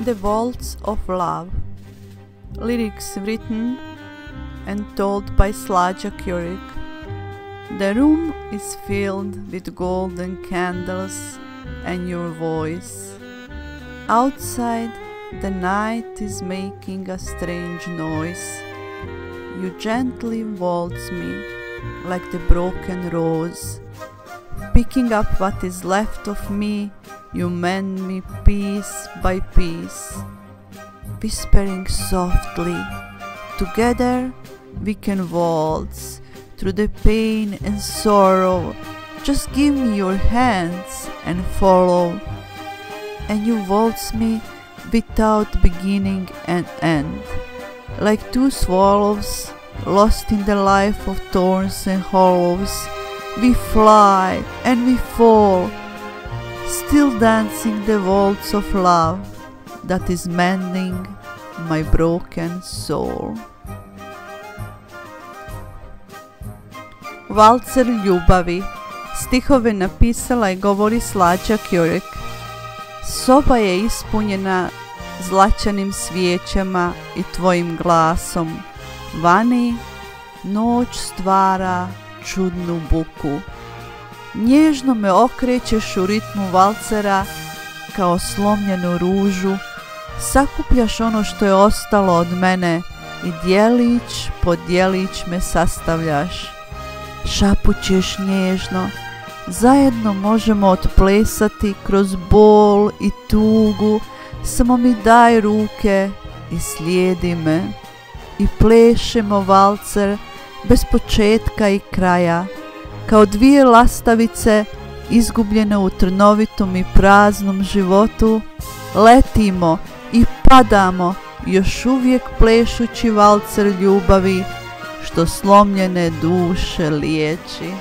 The Waltz of Love. Lyrics written and told by Slađa Ćorić. The room is filled with golden candles and your voice. Outside, the night is making a strange noise. You gently waltz me like the broken rose. Picking up what is left of me, you mend me piece by piece. Whispering softly, together we can waltz through the pain and sorrow. Just give me your hands and follow. And you waltz me without beginning and end. Like two swallows lost in the life of thorns and hollows, we fly and we fall, still dancing the waltz of love that is mending my broken soul. Valcer ljubavi. Stihove napisala i govori Slađa Ćorić. Soba je ispunjena zlačanim svijećama i tvojim glasom. Vani noć stvara čudnu buku. Nježno me okrećeš u ritmu valcera kao slomljenu ružu. Sakupljaš ono što je ostalo od mene i djelić po djelić me sastavljaš. Šapućeš nježno, zajedno možemo otplesati kroz bol i tugu. Samo mi daj ruke i slijedi me. I plešemo valcer bez početka i kraja, kao dvije lastavice izgubljene u trnovitom i praznom životu. Letimo i padamo, još uvijek plešući valcer ljubavi što slomljene duše liječi.